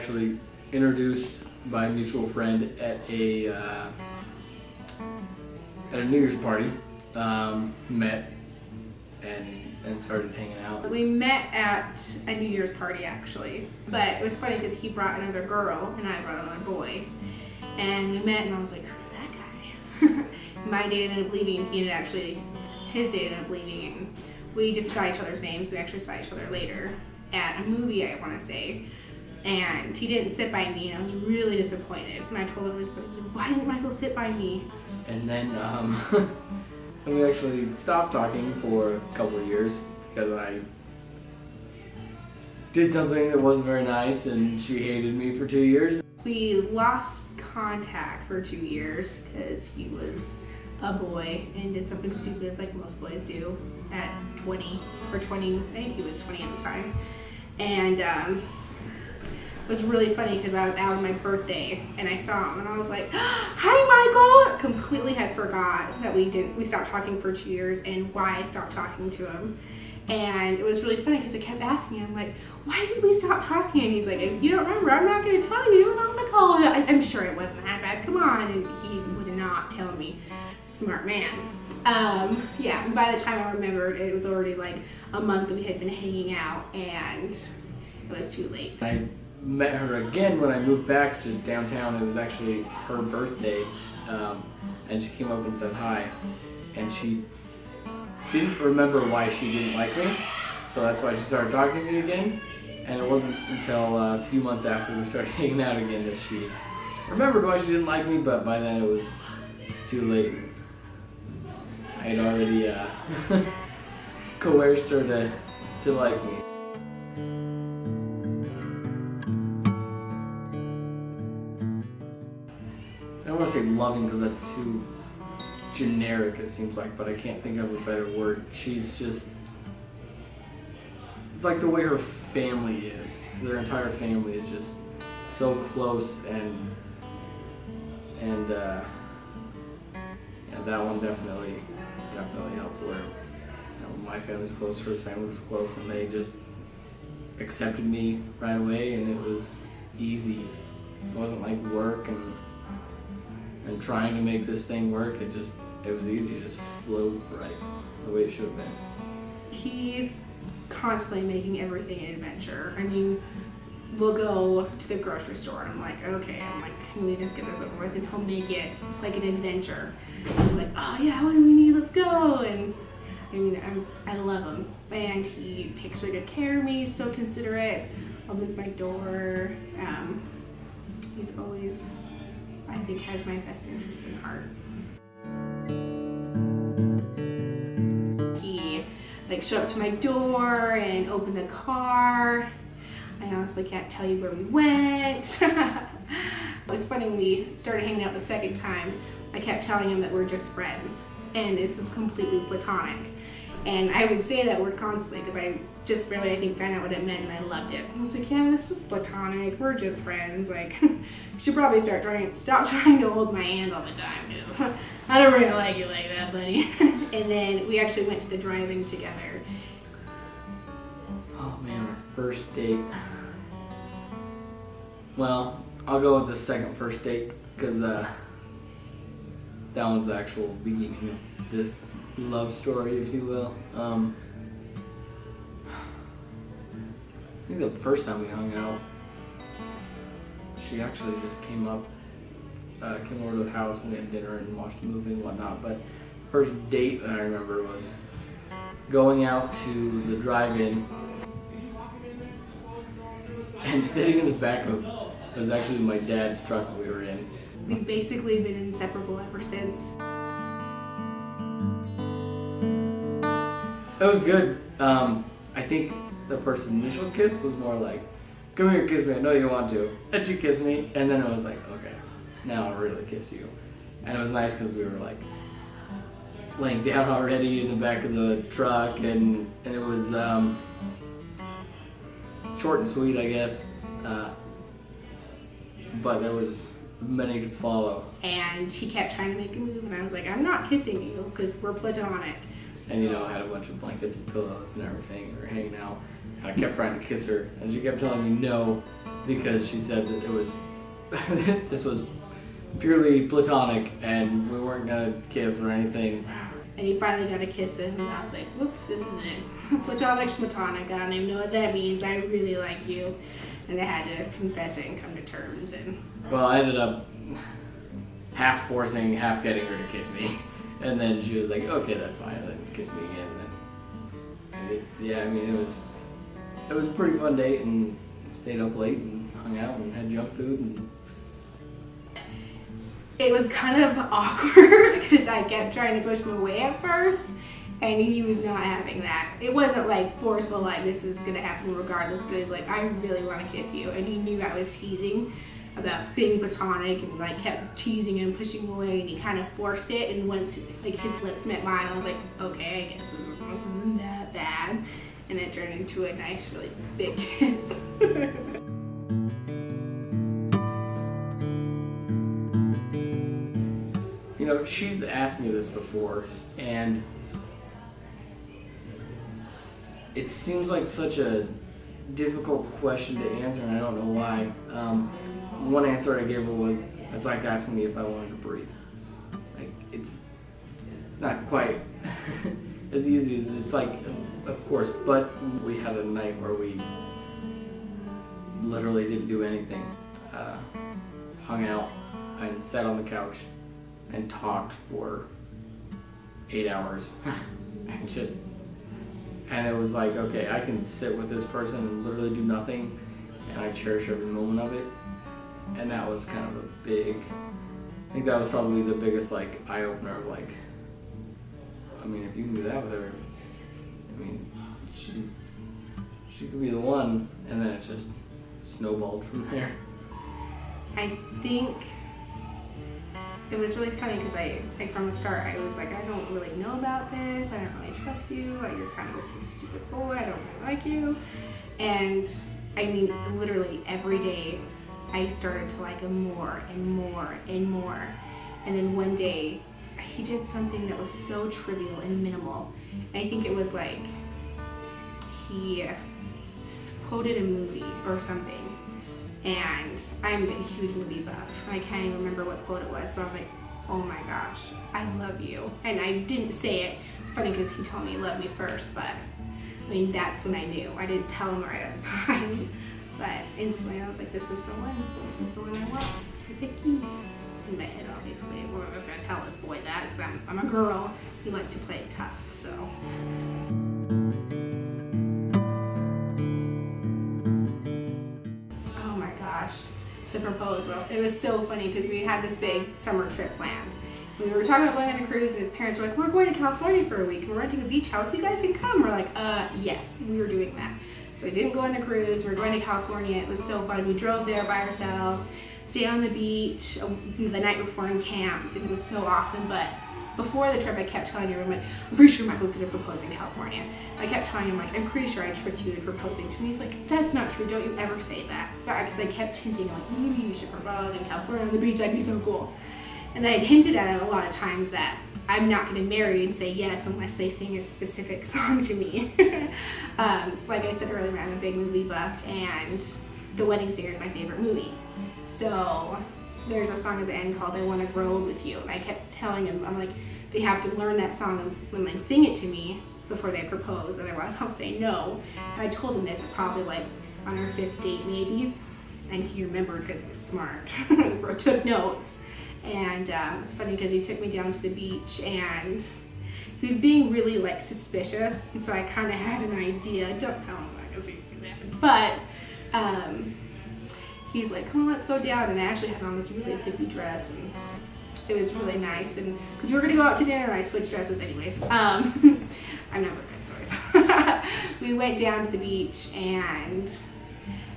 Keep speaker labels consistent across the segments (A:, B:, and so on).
A: actually introduced by a mutual friend at a New Year's party. Met and started hanging out.
B: We met at a New Year's party actually, but it was funny because he brought another girl and I brought another boy, and we met and I was like, who's that guy? My dad ended up leaving and his dad ended up leaving, and we just got each other's names. We actually saw each other later at a movie, I want to say, and he didn't sit by me and I was really disappointed, and I told him this, but he said, why didn't Michael sit by me?
A: And then and we actually stopped talking for a couple of years because I did something that wasn't very nice and she hated me for 2 years.
B: We lost contact for 2 years because he was a boy and did something stupid like most boys do at 20 or 20, I think he was 20 at the time. And it was really funny because I was out on my birthday and I saw him and I was like, hi Michael! Completely had forgot that we stopped talking for 2 years and why I stopped talking to him. And it was really funny because I kept asking him, like, why did we stop talking? And he's like, if you don't remember, I'm not going to tell you. And I was like, oh, I'm sure it wasn't that bad. Come on. And he would not tell me. Smart man. Yeah, by the time I remembered, it was already like a month that we had been hanging out and it was too late.
A: I met her again when I moved back just downtown. It was actually her birthday, and she came up and said hi, and she didn't remember why she didn't like me, so that's why she started talking to me again. And it wasn't until a few months after we started hanging out again that she remembered why she didn't like me, but by then it was too late. I had already coerced her to like me. I don't want to say loving because that's too generic, it seems like, but I can't think of a better word. She's just, it's like the way her family is. Their entire family is just so close, and yeah, that one definitely helped, where my family's close, her family's close, and they just accepted me right away, and it was easy. It wasn't like work and trying to make this thing work. It was easy. It just flowed right the way it should have been.
B: He's constantly making everything an adventure. I mean, we'll go to the grocery store and I'm like, okay, can we just get this over with? And he'll make it like an adventure. And I'm like, oh yeah, what do we need? Let's go. And I mean, I love him. And he takes really good care of me, so considerate, opens my door. He's always, I think, has my best interest in heart. He showed up to my door and opened the car. I honestly can't tell you where we went. It was funny when we started hanging out the second time. I kept telling him that we're just friends, and this was completely platonic. And I would say that word constantly because I just barely, I think, found out what it meant, and I loved it. I was like, yeah, this was platonic. We're just friends. Like, you should probably stop trying to hold my hand all the time, dude. I don't really like you like that, buddy. And then we actually went to the drive-in together.
A: Oh man, our first date. Well, I'll go with the second first date because that one's the actual beginning of this love story, if you will. I think the first time we hung out, she actually just came over to the house and we had dinner and watched a movie and whatnot. But first date that I remember was going out to the drive-in and sitting in the back of, it was actually my dad's truck we were in.
B: We've basically been inseparable ever since.
A: It was good. I think the first initial kiss was more like, come here, kiss me, I know you want to. And she kissed me, and then it was like, okay, now I'll really kiss you. And it was nice because we were like laying down already in the back of the truck, and it was short and sweet, I guess. But there was many to follow.
B: And he kept trying to make a move, and I was like, I'm not kissing you because we're platonic.
A: And I had a bunch of blankets and pillows and everything. We were hanging out. And I kept trying to kiss her, and she kept telling me no. because she said that it was this was purely platonic and we weren't gonna kiss or anything.
B: And he finally got a kiss in, and I was like, whoops, this is it. Platonic's platonic. I don't even know what that means. I really like you. And I had to confess it and come to terms. And
A: well, I ended up half forcing, half getting her to kiss me. And then she was like, okay, that's fine. And then kissed me again. Yeah, I mean, it was a pretty fun date, and stayed up late and hung out and had junk food. And
B: it was kind of awkward because I kept trying to push him away at first, and he was not having that. It wasn't like forceful, like this is gonna happen regardless, but it was like, I really want to kiss you, and he knew I was teasing about being platonic, and like kept teasing him, pushing him away, and he kind of forced it. And once like his lips met mine, I was like, okay, I guess this isn't that bad, and it turned into a nice, really big kiss.
A: you know, she's asked me this before, and it seems like such a difficult question to answer, and I don't know why. One answer I gave her was, it's like asking me if I wanted to breathe. Like, it's not quite as easy as it's like, of course, but we had a night where we literally didn't do anything. Hung out and sat on the couch and talked for 8 hours. And it was like, okay, I can sit with this person and literally do nothing, and I cherish every moment of it. And that was kind of I think that was probably the biggest like eye opener of like, I mean, if you can do that with her, I mean, she could be the one. And then it just snowballed from there.
B: I think it was really funny because like from the start, I was like, I don't really know about this. I don't really trust you. Like, you're kind of a stupid boy. I don't really like you. And I mean, literally every day, I started to like him more and more and more. And then one day, he did something that was so trivial and minimal. And I think it was like, he quoted a movie or something. And I'm a huge movie buff. I can't even remember what quote it was, but I was like, oh my gosh, I love you. And I didn't say it. It's funny because he told me he loved me first, but I mean, that's when I knew. I didn't tell him right at the time. But instantly I was like, this is the one. This is the one I want. I pick you. In my head, obviously. We're not just going to tell this boy that because I'm a girl. We like to play it tough, so. Oh my gosh. The proposal. It was so funny because we had this big summer trip planned. We were talking about going on a cruise, and his parents were like, we're going to California for a week and we're renting a beach house. You guys can come. We're like, yes, we were doing that. So we didn't go on a cruise. We were going to California. It was so fun. We drove there by ourselves, stayed on the beach the night before and camped, and it was so awesome. But before the trip, I kept telling everyone, I'm pretty sure Michael's going to propose in California. I kept telling him, like, I'm pretty sure I tricked you into proposing to me. He's like, that's not true. Don't you ever say that. Because I kept hinting, like, maybe you should propose in California on the beach. That'd be so cool. And I had hinted at it a lot of times that I'm not going to marry and say yes unless they sing a specific song to me. Like I said earlier, I'm a big movie buff, and The Wedding Singer is my favorite movie. So there's a song at the end called I Want to Grow Old With You. And I kept telling him, I'm like, they have to learn that song and then sing it to me before they propose, otherwise I'll say no. And I told him this probably like on our 5th date maybe, and he remembered because he was smart. Took notes. And it's funny because he took me down to the beach and he was being really like suspicious, and so I kind of had an idea. Don't tell him that because he's happened. But he's like, come on, let's go down. And I actually had on this really hippie dress, and it was really nice. And because we were gonna go out to dinner, and I switched dresses anyways. I'm never good stories. We went down to the beach, and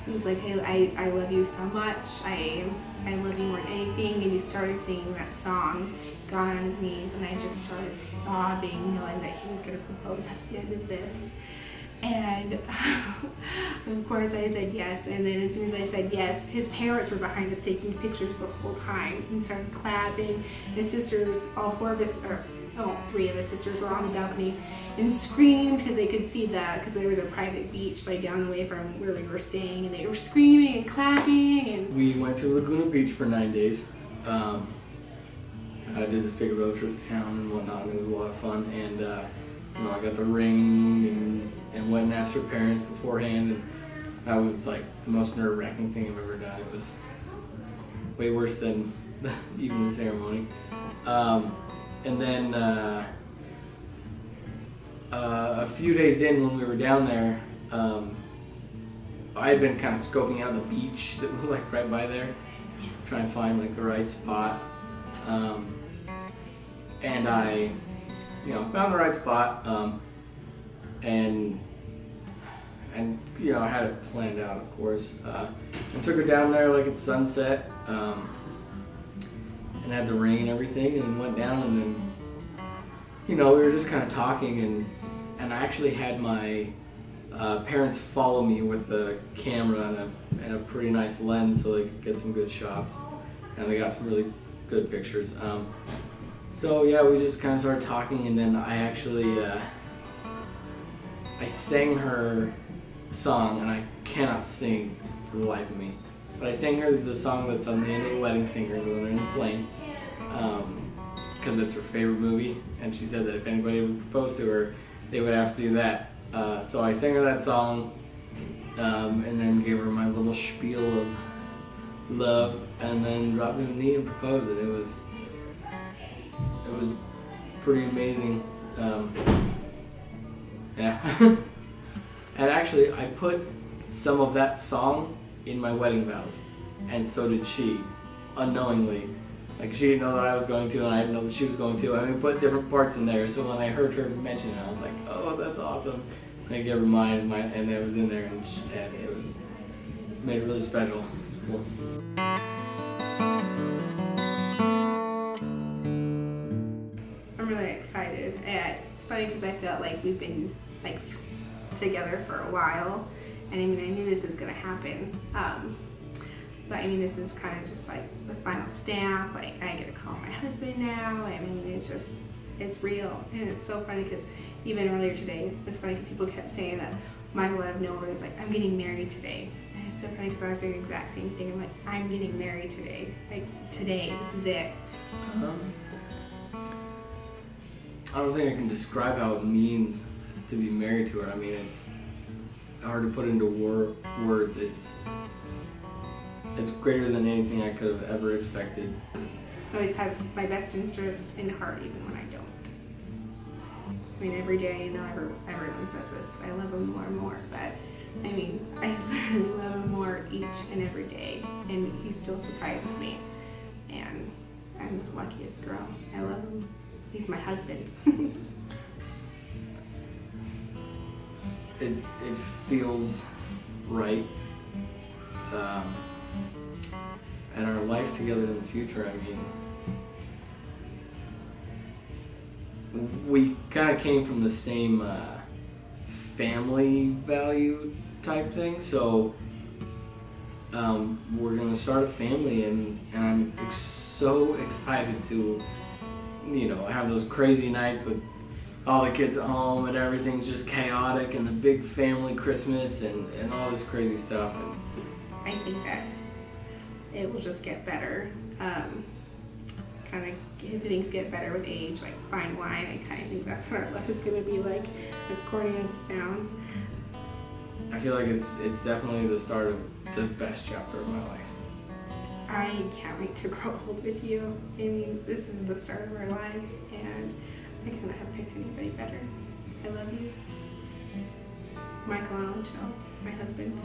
B: he was like, hey, I love you so much. I love you more than anything. And he started singing that song, got on his knees, and I just started sobbing, knowing that he was going to propose at the end of this. And of course I said yes. And then as soon as I said yes, his parents were behind us taking pictures the whole time and started clapping. His sisters, all 4 of us, or all three of his sisters were on the balcony and screamed because they could see that, because there was a private beach like down the way from where we were staying, and they were screaming and clapping. And
A: we went to Laguna Beach for 9 days. I did this big road trip down and whatnot, and it was a lot of fun. And you know, I got the ring and went and asked her parents beforehand, and that was like the most nerve-wracking thing I've ever done. It was way worse than even the ceremony. And then a few days in, when we were down there, I had been kind of scoping out the beach that was like right by there, trying to find like the right spot. And I, you know, found the right spot, and you know, I had it planned out, of course. I took her down there like at sunset, and had the ring and everything, and went down, and then, you know, we were just kind of talking, and I actually had my parents follow me with a camera and a pretty nice lens so they could get some good shots, and they got some really good pictures. So yeah, we just kind of started talking, and then I actually I sang her song, and I cannot sing for the life of me, but I sang her the song that's on the end of The Wedding Singer when they're in the plane, because it's her favorite movie, and she said that if anybody would propose to her, they would have to do that. So I sang her that song, and then gave her my little spiel of love, and then dropped to a knee and proposed it. It was pretty amazing. Yeah. And actually, I put some of that song in my wedding vows, and so did she, unknowingly. Like, she didn't know that I was going to, and I didn't know that she was going to. I mean, put different parts in there, so when I heard her mention it, I was like, oh, that's awesome. And I gave her mine, and it was in there, and it was made it really special. Cool.
B: I'm really excited. It's funny because I felt like we've been like together for a while, and I mean, I knew this was gonna happen. But I mean, this is kind of just like the final stamp. Like, I get to call my husband now. I mean, it's real, and it's so funny because even earlier today, it's funny because people kept saying that Michael out of nowhere was like, I'm getting married today. And it's so funny because I was doing the exact same thing. I'm like, I'm getting married today. Like, today, this is it.
A: I don't think I can describe how it means to be married to her. I mean, it's hard to put into words. It's greater than anything I could have ever expected.
B: Always has my best interest in heart, even when I don't. I mean, every day, you know, everyone says this, I love him more and more, but I mean, I literally love him more each and every day, and he still surprises me, and I'm the luckiest girl. I love him. He's my husband.
A: It feels right. And our life together in the future, I mean, we kind of came from the same family value type thing, so we're gonna start a family, and I'm so excited to, you know, have those crazy nights with all the kids at home and everything's just chaotic, and the big family Christmas and all this crazy stuff. And
B: I think that it will just get better. Kind of things get better with age, like fine wine. I kind of think that's what our life is going to be like, as corny as it sounds.
A: I feel like it's definitely the start of the best chapter of my life.
B: I can't wait to grow old with you. I mean, this is the start of our lives, and I couldn't have picked anybody better. I love you. Michael and Michelle, my husband.